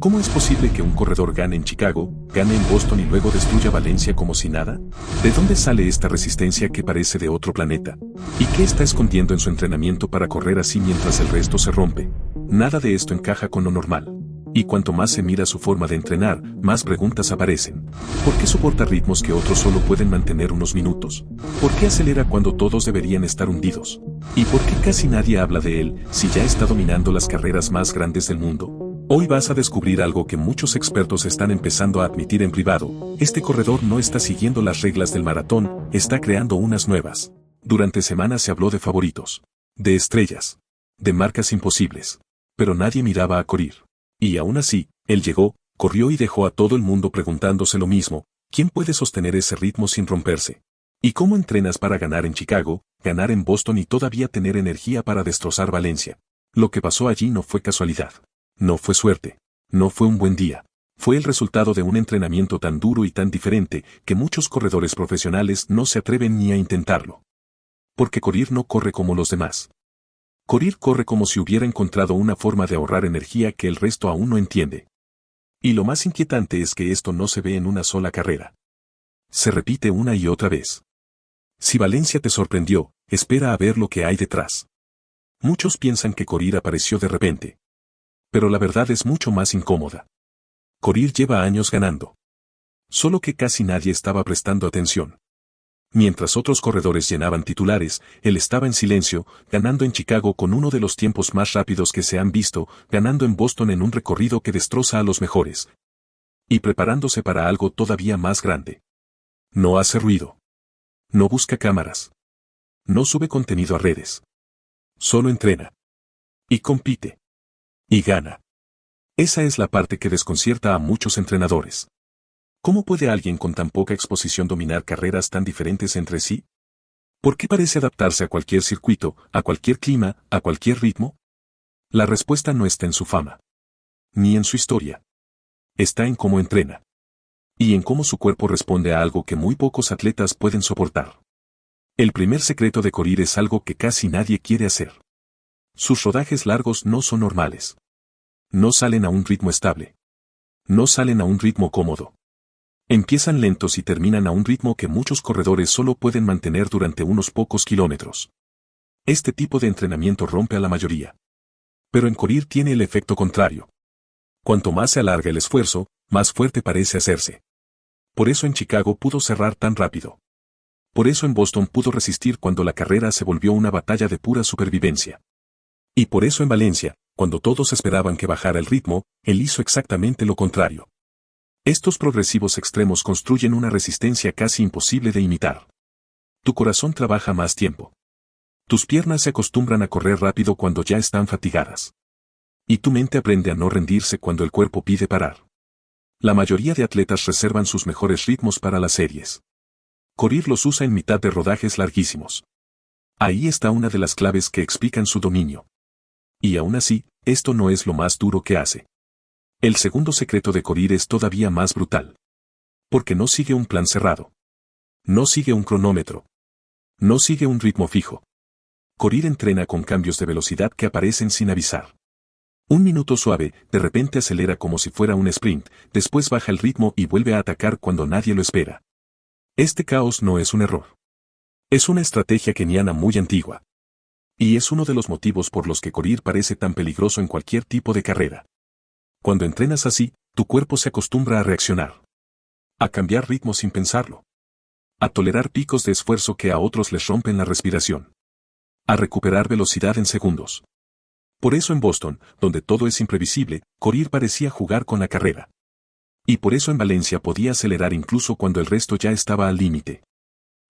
¿Cómo es posible que un corredor gane en Chicago, gane en Boston y luego destruya Valencia como si nada? ¿De dónde sale esta resistencia que parece de otro planeta? ¿Y qué está escondiendo en su entrenamiento para correr así mientras el resto se rompe? Nada de esto encaja con lo normal. Y cuanto más se mira su forma de entrenar, más preguntas aparecen. ¿Por qué soporta ritmos que otros solo pueden mantener unos minutos? ¿Por qué acelera cuando todos deberían estar hundidos? ¿Y por qué casi nadie habla de él si ya está dominando las carreras más grandes del mundo? Hoy vas a descubrir algo que muchos expertos están empezando a admitir en privado. Este corredor no está siguiendo las reglas del maratón, está creando unas nuevas. Durante semanas se habló de favoritos, de estrellas, de marcas imposibles. Pero nadie miraba a Korir. Y aún así, él llegó, corrió y dejó a todo el mundo preguntándose lo mismo: ¿quién puede sostener ese ritmo sin romperse? ¿Y cómo entrenas para ganar en Chicago, ganar en Boston y todavía tener energía para destrozar Valencia? Lo que pasó allí no fue casualidad. No fue suerte. No fue un buen día. Fue el resultado de un entrenamiento tan duro y tan diferente que muchos corredores profesionales no se atreven ni a intentarlo. Porque Korir no corre como los demás. Korir corre como si hubiera encontrado una forma de ahorrar energía que el resto aún no entiende. Y lo más inquietante es que esto no se ve en una sola carrera. Se repite una y otra vez. Si Valencia te sorprendió, espera a ver lo que hay detrás. Muchos piensan que Korir apareció de repente. Pero la verdad es mucho más incómoda. Korir lleva años ganando. Solo que casi nadie estaba prestando atención. Mientras otros corredores llenaban titulares, él estaba en silencio, ganando en Chicago con uno de los tiempos más rápidos que se han visto, ganando en Boston en un recorrido que destroza a los mejores. Y preparándose para algo todavía más grande. No hace ruido. No busca cámaras. No sube contenido a redes. Solo entrena. Y compite. Y gana. Esa es la parte que desconcierta a muchos entrenadores. ¿Cómo puede alguien con tan poca exposición dominar carreras tan diferentes entre sí? ¿Por qué parece adaptarse a cualquier circuito, a cualquier clima, a cualquier ritmo? La respuesta no está en su fama. Ni en su historia. Está en cómo entrena. Y en cómo su cuerpo responde a algo que muy pocos atletas pueden soportar. El primer secreto de Korir es algo que casi nadie quiere hacer. Sus rodajes largos no son normales. No salen a un ritmo estable. No salen a un ritmo cómodo. Empiezan lentos y terminan a un ritmo que muchos corredores solo pueden mantener durante unos pocos kilómetros. Este tipo de entrenamiento rompe a la mayoría. Pero en Korir tiene el efecto contrario. Cuanto más se alarga el esfuerzo, más fuerte parece hacerse. Por eso en Chicago pudo cerrar tan rápido. Por eso en Boston pudo resistir cuando la carrera se volvió una batalla de pura supervivencia. Y por eso en Valencia, cuando todos esperaban que bajara el ritmo, él hizo exactamente lo contrario. Estos progresivos extremos construyen una resistencia casi imposible de imitar. Tu corazón trabaja más tiempo. Tus piernas se acostumbran a correr rápido cuando ya están fatigadas. Y tu mente aprende a no rendirse cuando el cuerpo pide parar. La mayoría de atletas reservan sus mejores ritmos para las series. Korir los usa en mitad de rodajes larguísimos. Ahí está una de las claves que explican su dominio. Y aún así, esto no es lo más duro que hace. El segundo secreto de Korir es todavía más brutal. Porque no sigue un plan cerrado. No sigue un cronómetro. No sigue un ritmo fijo. Korir entrena con cambios de velocidad que aparecen sin avisar. Un minuto suave, de repente acelera como si fuera un sprint, después baja el ritmo y vuelve a atacar cuando nadie lo espera. Este caos no es un error. Es una estrategia keniana muy antigua. Y es uno de los motivos por los que Korir parece tan peligroso en cualquier tipo de carrera. Cuando entrenas así, tu cuerpo se acostumbra a reaccionar. A cambiar ritmo sin pensarlo. A tolerar picos de esfuerzo que a otros les rompen la respiración. A recuperar velocidad en segundos. Por eso en Boston, donde todo es imprevisible, Korir parecía jugar con la carrera. Y por eso en Valencia podía acelerar incluso cuando el resto ya estaba al límite.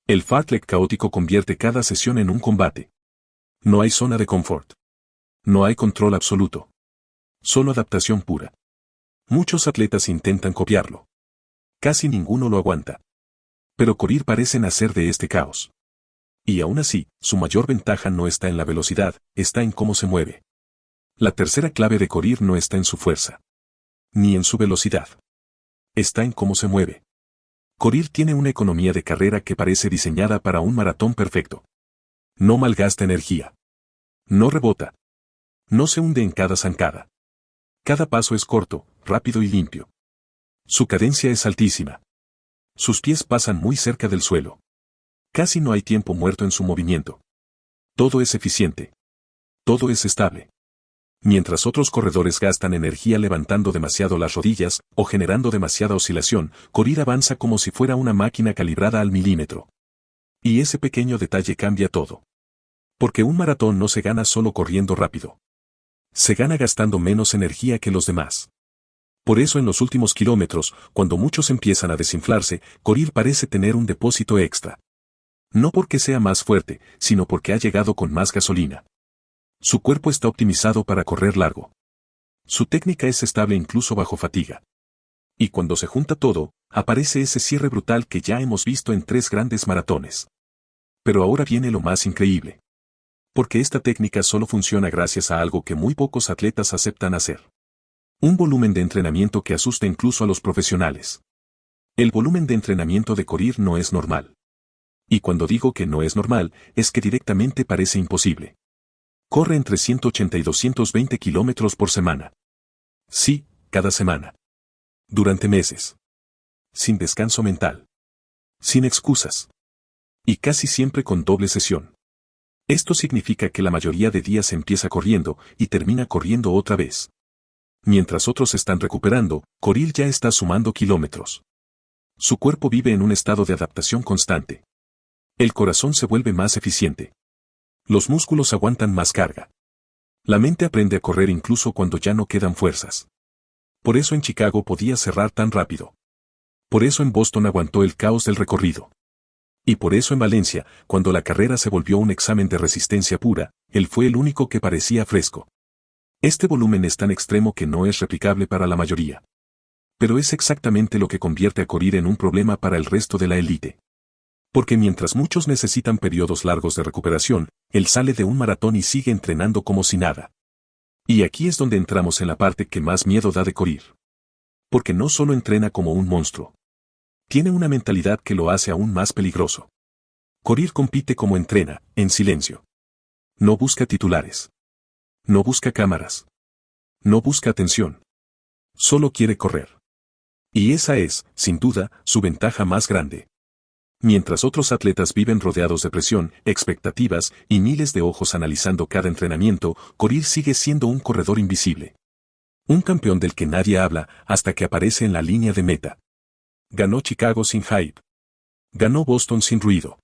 El fartlek caótico convierte cada sesión en un combate. No hay zona de confort. No hay control absoluto. Solo adaptación pura. Muchos atletas intentan copiarlo. Casi ninguno lo aguanta. Pero Korir parece nacer de este caos. Y aún así, su mayor ventaja no está en la velocidad, está en cómo se mueve. La tercera clave de Korir no está en su fuerza. Ni en su velocidad. Está en cómo se mueve. Korir tiene una economía de carrera que parece diseñada para un maratón perfecto. No malgasta energía. No rebota. No se hunde en cada zancada. Cada paso es corto, rápido y limpio. Su cadencia es altísima. Sus pies pasan muy cerca del suelo. Casi no hay tiempo muerto en su movimiento. Todo es eficiente. Todo es estable. Mientras otros corredores gastan energía levantando demasiado las rodillas o generando demasiada oscilación, Korir avanza como si fuera una máquina calibrada al milímetro. Y ese pequeño detalle cambia todo. Porque un maratón no se gana solo corriendo rápido. Se gana gastando menos energía que los demás. Por eso en los últimos kilómetros, cuando muchos empiezan a desinflarse, Korir parece tener un depósito extra. No porque sea más fuerte, sino porque ha llegado con más gasolina. Su cuerpo está optimizado para correr largo. Su técnica es estable incluso bajo fatiga. Y cuando se junta todo, aparece ese cierre brutal que ya hemos visto en 3 grandes maratones. Pero ahora viene lo más increíble. Porque esta técnica solo funciona gracias a algo que muy pocos atletas aceptan hacer. Un volumen de entrenamiento que asusta incluso a los profesionales. El volumen de entrenamiento de Korir no es normal. Y cuando digo que no es normal, es que directamente parece imposible. Corre entre 180 y 220 kilómetros por semana. Sí, cada semana. Durante meses. Sin descanso mental. Sin excusas. Y casi siempre con doble sesión. Esto significa que la mayoría de días empieza corriendo y termina corriendo otra vez. Mientras otros están recuperando, Korir ya está sumando kilómetros. Su cuerpo vive en un estado de adaptación constante. El corazón se vuelve más eficiente. Los músculos aguantan más carga. La mente aprende a correr incluso cuando ya no quedan fuerzas. Por eso en Chicago podía cerrar tan rápido. Por eso en Boston aguantó el caos del recorrido. Y por eso en Valencia, cuando la carrera se volvió un examen de resistencia pura, él fue el único que parecía fresco. Este volumen es tan extremo que no es replicable para la mayoría. Pero es exactamente lo que convierte a Korir en un problema para el resto de la élite. Porque mientras muchos necesitan periodos largos de recuperación, él sale de un maratón y sigue entrenando como si nada. Y aquí es donde entramos en la parte que más miedo da de Korir. Porque no solo entrena como un monstruo. Tiene una mentalidad que lo hace aún más peligroso. Korir compite como entrena, en silencio. No busca titulares. No busca cámaras. No busca atención. Solo quiere correr. Y esa es, sin duda, su ventaja más grande. Mientras otros atletas viven rodeados de presión, expectativas y miles de ojos analizando cada entrenamiento, Korir sigue siendo un corredor invisible. Un campeón del que nadie habla hasta que aparece en la línea de meta. Ganó Chicago sin hype. Ganó Boston sin ruido.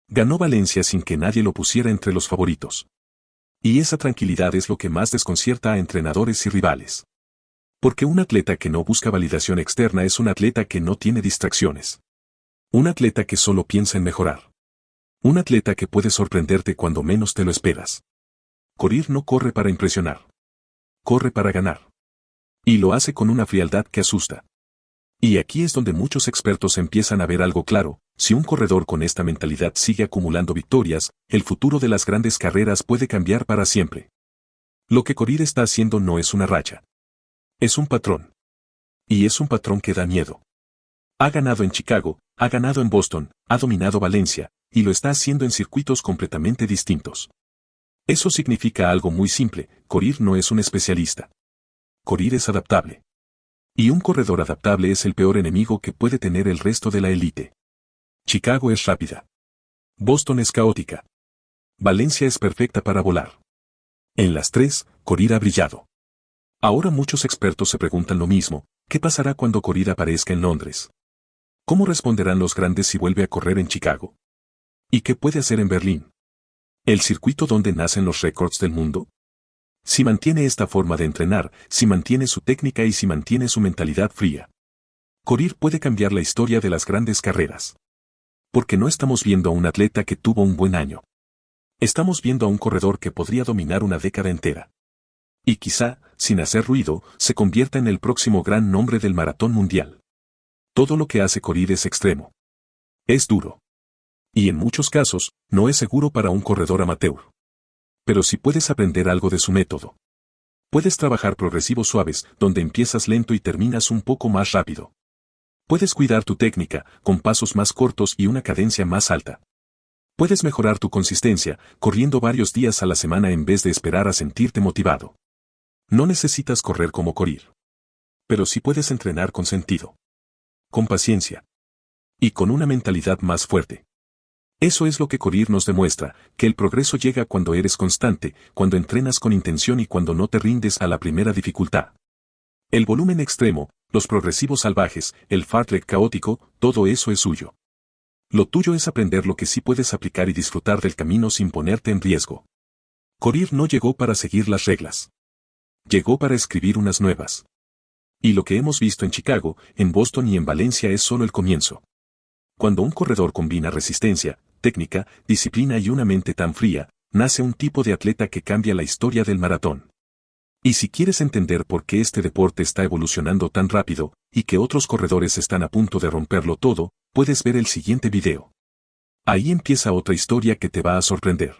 Ganó Valencia sin que nadie lo pusiera entre los favoritos. Y esa tranquilidad es lo que más desconcierta a entrenadores y rivales. Porque un atleta que no busca validación externa es un atleta que no tiene distracciones. Un atleta que solo piensa en mejorar. Un atleta que puede sorprenderte cuando menos te lo esperas. Korir no corre para impresionar. Corre para ganar. Y lo hace con una frialdad que asusta. Y aquí es donde muchos expertos empiezan a ver algo claro: si un corredor con esta mentalidad sigue acumulando victorias, el futuro de las grandes carreras puede cambiar para siempre. Lo que Korir está haciendo no es una racha. Es un patrón. Y es un patrón que da miedo. Ha ganado en Chicago, ha ganado en Boston, ha dominado Valencia, y lo está haciendo en circuitos completamente distintos. Eso significa algo muy simple: Korir no es un especialista. Korir es adaptable. Y un corredor adaptable es el peor enemigo que puede tener el resto de la élite. Chicago es rápida. Boston es caótica. Valencia es perfecta para volar. En las 3, Korir ha brillado. Ahora muchos expertos se preguntan lo mismo: ¿qué pasará cuando Korir aparezca en Londres? ¿Cómo responderán los grandes si vuelve a correr en Chicago? ¿Y qué puede hacer en Berlín? ¿El circuito donde nacen los récords del mundo? Si mantiene esta forma de entrenar, si mantiene su técnica y si mantiene su mentalidad fría, Korir puede cambiar la historia de las grandes carreras. Porque no estamos viendo a un atleta que tuvo un buen año. Estamos viendo a un corredor que podría dominar una década entera. Y quizá, sin hacer ruido, se convierta en el próximo gran nombre del maratón mundial. Todo lo que hace Korir es extremo. Es duro. Y en muchos casos, no es seguro para un corredor amateur. Pero si puedes aprender algo de su método. Puedes trabajar progresivos suaves, donde empiezas lento y terminas un poco más rápido. Puedes cuidar tu técnica, con pasos más cortos y una cadencia más alta. Puedes mejorar tu consistencia, corriendo varios días a la semana en vez de esperar a sentirte motivado. No necesitas correr como Korir. Pero sí puedes entrenar con sentido. Con paciencia. Y con una mentalidad más fuerte. Eso es lo que Korir nos demuestra, que el progreso llega cuando eres constante, cuando entrenas con intención y cuando no te rindes a la primera dificultad. El volumen extremo, los progresivos salvajes, el fartlek caótico, todo eso es suyo. Lo tuyo es aprender lo que sí puedes aplicar y disfrutar del camino sin ponerte en riesgo. Korir no llegó para seguir las reglas. Llegó para escribir unas nuevas. Y lo que hemos visto en Chicago, en Boston y en Valencia es solo el comienzo. Cuando un corredor combina resistencia, técnica, disciplina y una mente tan fría, nace un tipo de atleta que cambia la historia del maratón. Y si quieres entender por qué este deporte está evolucionando tan rápido, y que otros corredores están a punto de romperlo todo, puedes ver el siguiente video. Ahí empieza otra historia que te va a sorprender.